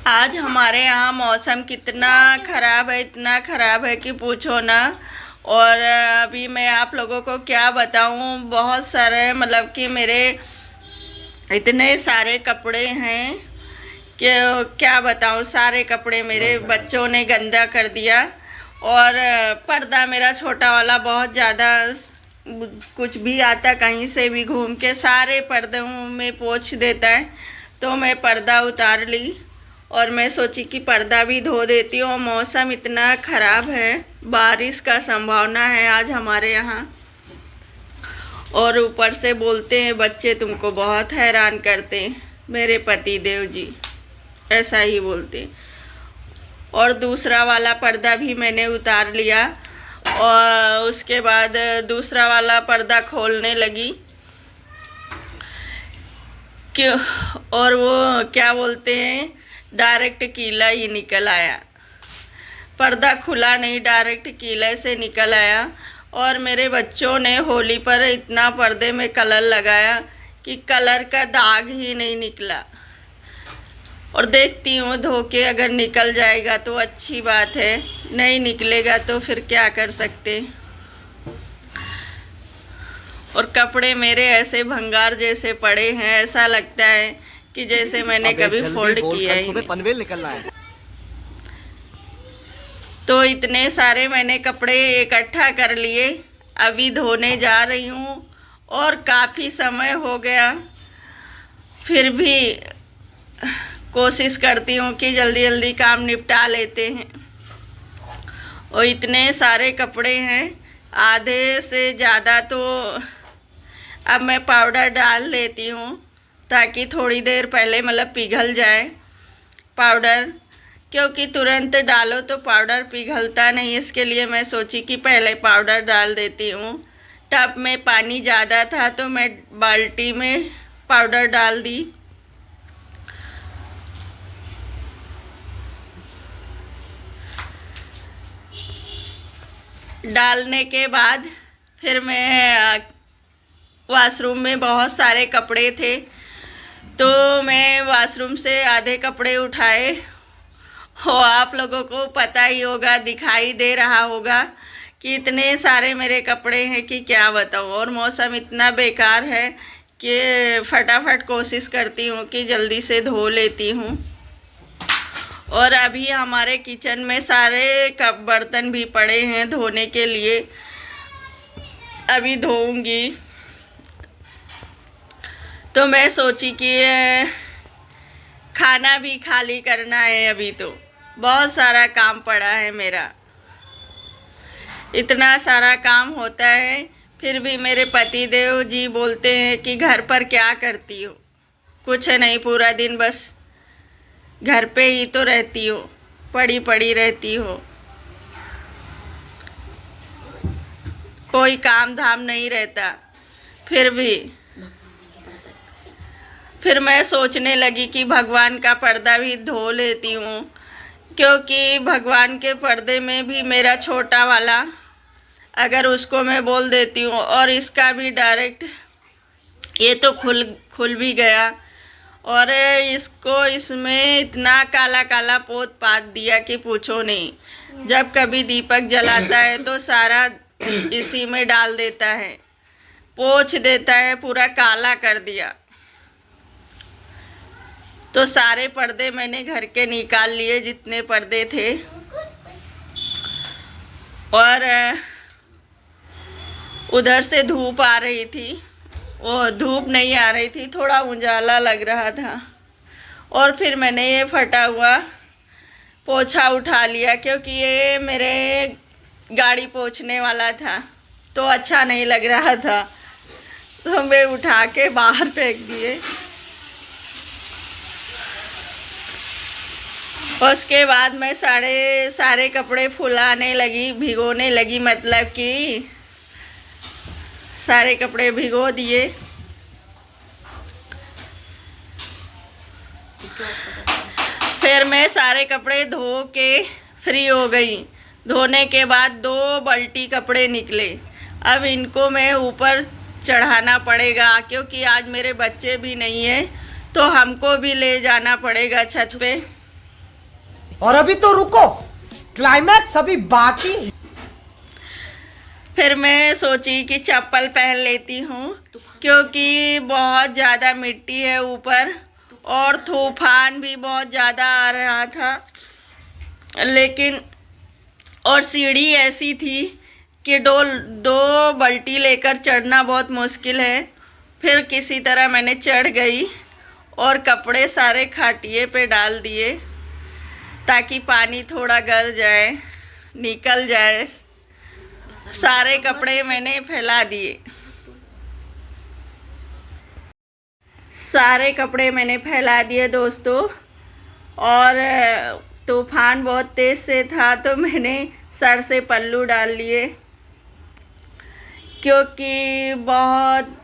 आज हमारे यहाँ मौसम कितना ख़राब है, इतना ख़राब है कि पूछो ना। और अभी मैं आप लोगों को क्या बताऊँ, बहुत सारे मतलब कि मेरे इतने सारे कपड़े हैं कि क्या बताऊँ। सारे कपड़े मेरे बच्चों ने गंदा कर दिया। और पर्दा मेरा छोटा वाला बहुत ज़्यादा कुछ भी आता कहीं से भी घूम के सारे पर्दों में पोंछ देता है। तो मैं पर्दा उतार ली और मैं सोची कि पर्दा भी धो देती हूँ। मौसम इतना ख़राब है, बारिश का संभावना है आज हमारे यहाँ। और ऊपर से बोलते हैं बच्चे तुमको बहुत हैरान करते हैं, मेरे पति देव जी ऐसा ही बोलते हैं। और दूसरा वाला पर्दा भी मैंने उतार लिया और उसके बाद दूसरा वाला पर्दा खोलने लगी कि और वो क्या बोलते हैं, डायरेक्ट कीला ही निकल आया। पर्दा खुला नहीं, डायरेक्ट कीले से निकल आया। और मेरे बच्चों ने होली पर इतना पर्दे में कलर लगाया कि कलर का दाग ही नहीं निकला। और देखती हूँ धो के अगर निकल जाएगा तो अच्छी बात है, नहीं निकलेगा तो फिर क्या कर सकते। और कपड़े मेरे ऐसे भंगार जैसे पड़े हैं, ऐसा लगता है कि जैसे मैंने कभी फोल्ड किया ही नहीं। पनवेल निकलना है। तो इतने सारे मैंने कपड़े इकट्ठा कर लिए, अभी धोने जा रही हूँ। और काफ़ी समय हो गया, फिर भी कोशिश करती हूँ कि जल्दी जल्दी काम निपटा लेते हैं। और इतने सारे कपड़े हैं, आधे से ज़्यादा तो अब मैं पाउडर डाल लेती हूँ ताकि थोड़ी देर पहले मतलब पिघल जाए पाउडर, क्योंकि तुरंत डालो तो पाउडर पिघलता नहीं। इसके लिए मैं सोची कि पहले पाउडर डाल देती हूँ। टब में पानी ज़्यादा था तो मैं बाल्टी में पाउडर डाल दी। डालने के बाद फिर मैं वॉशरूम में बहुत सारे कपड़े थे तो मैं वॉशरूम से आधे कपड़े उठाए। हो आप लोगों को पता ही होगा, दिखाई दे रहा होगा कि इतने सारे मेरे कपड़े हैं कि क्या बताऊँ। और मौसम इतना बेकार है कि फटाफट कोशिश करती हूँ कि जल्दी से धो लेती हूँ। और अभी हमारे किचन में सारे कप बर्तन भी पड़े हैं धोने के लिए, अभी धोऊंगी। तो मैं सोची कि खाना भी खाली करना है, अभी तो बहुत सारा काम पड़ा है मेरा। इतना सारा काम होता है फिर भी मेरे पति देव जी बोलते हैं कि घर पर क्या करती हो, कुछ नहीं, पूरा दिन बस घर पे ही तो रहती हो, पड़ी पड़ी रहती हो, कोई काम धाम नहीं रहता। फिर मैं सोचने लगी कि भगवान का पर्दा भी धो लेती हूँ, क्योंकि भगवान के पर्दे में भी मेरा छोटा वाला, अगर उसको मैं बोल देती हूँ और इसका भी डायरेक्ट ये तो खुल भी गया। और इसको इसमें इतना काला काला पोत पात दिया कि पूछो नहीं। जब कभी दीपक जलाता है तो सारा इसी में डाल देता है, पोंछ देता है, पूरा काला कर दिया। तो सारे पर्दे मैंने घर के निकाल लिए जितने पर्दे थे। और उधर से धूप आ रही थी, वो धूप नहीं आ रही थी, थोड़ा उजाला लग रहा था। और फिर मैंने ये फटा हुआ पोछा उठा लिया, क्योंकि ये मेरे गाड़ी पोछने वाला था तो अच्छा नहीं लग रहा था, तो मैं उठा के बाहर फेंक दिए। उसके बाद मैं सारे कपड़े फुलाने लगी, भिगोने लगी, मतलब कि सारे कपड़े भिगो दिए। फिर मैं सारे कपड़े धो के फ्री हो गई। धोने के बाद 2 बाल्टी कपड़े निकले। अब इनको मैं ऊपर चढ़ाना पड़ेगा, क्योंकि आज मेरे बच्चे भी नहीं हैं तो हमको भी ले जाना पड़ेगा छत पे। और अभी तो रुको, क्लाइमैक्स अभी बाकी। फिर मैं सोची कि चप्पल पहन लेती हूँ, क्योंकि बहुत ज़्यादा मिट्टी है ऊपर और तूफान भी बहुत ज़्यादा आ रहा था। लेकिन और सीढ़ी ऐसी थी कि दो बाल्टी लेकर चढ़ना बहुत मुश्किल है। फिर किसी तरह मैंने चढ़ गई और कपड़े सारे खाटिए पे डाल दिए ताकि पानी थोड़ा गर जाए, निकल जाए। सारे कपड़े मैंने फैला दिए, सारे कपड़े मैंने फैला दिए दोस्तों। और तूफान बहुत तेज़ से था तो मैंने सर से पल्लू डाल लिए, क्योंकि बहुत।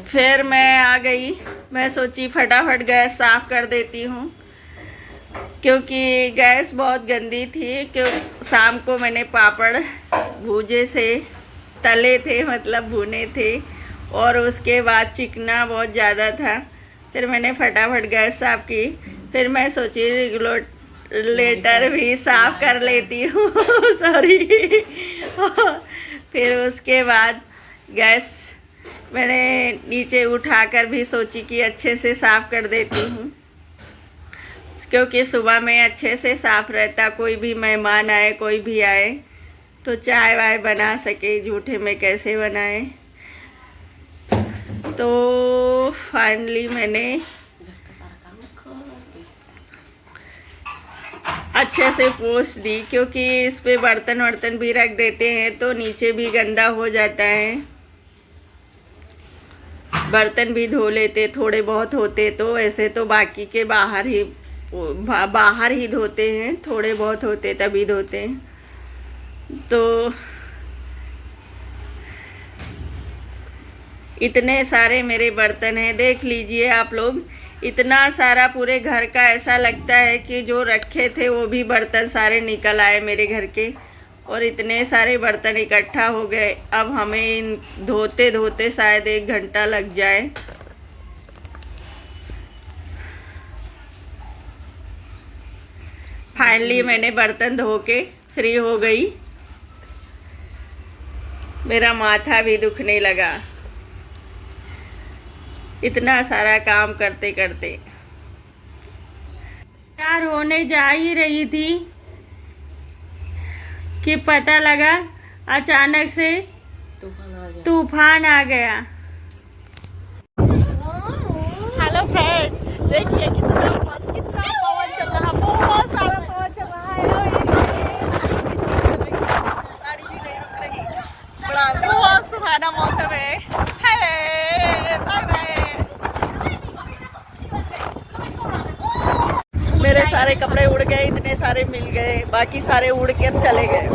फिर मैं आ गई, मैं सोची फटाफट गैस साफ़ कर देती हूँ, क्योंकि गैस बहुत गंदी थी। क्यों शाम को मैंने पापड़ भूजे से तले थे, मतलब भुने थे, और उसके बाद चिकना बहुत ज़्यादा था। फिर मैंने फटाफट गैस साफ़ की। फिर मैं सोची रेगुलेटर भी साफ़ कर लेती हूँ सॉरी। फिर उसके बाद गैस मैंने नीचे उठाकर भी सोची कि अच्छे से साफ़ कर देती हूँ, क्योंकि सुबह में अच्छे से साफ़ रहता। कोई भी मेहमान आए, कोई भी आए तो चाय वाय बना सके, जूठे में कैसे बनाए। तो फाइनली मैंने अच्छे से पोंछ दी, क्योंकि इस पे बर्तन वर्तन भी रख देते हैं तो नीचे भी गंदा हो जाता है। बर्तन भी धो लेते, थोड़े बहुत होते तो, ऐसे तो बाकी के बाहर ही धोते हैं, थोड़े बहुत होते तभी धोते हैं। तो इतने सारे मेरे बर्तन हैं, देख लीजिए आप लोग। इतना सारा पूरे घर का, ऐसा लगता है कि जो रखे थे वो भी बर्तन सारे निकल आए मेरे घर के, और इतने सारे बर्तन इकट्ठा हो गए। अब हमें इन धोते धोते शायद 1 घंटा लग जाए। फाइनली मैंने बर्तन धो के फ्री हो गई। मेरा माथा भी दुखने लगा इतना सारा काम करते करते। यार होने जा ही रही थी कि पता लगा अचानक से तूफान आ गया। हेलो फ्रेंड, देखिए कितना मस्त, कितना पवन चल रहा, बहुत सारा पवन चल रहा है और गाड़ी भी नहीं रुक रही। बड़ा बहुत सुहाना मौसम है। Bye bye. मेरे सारे कपड़े उड़ गए, इतने सारे मिल गए, बाकी सारे उड़ के चले गए।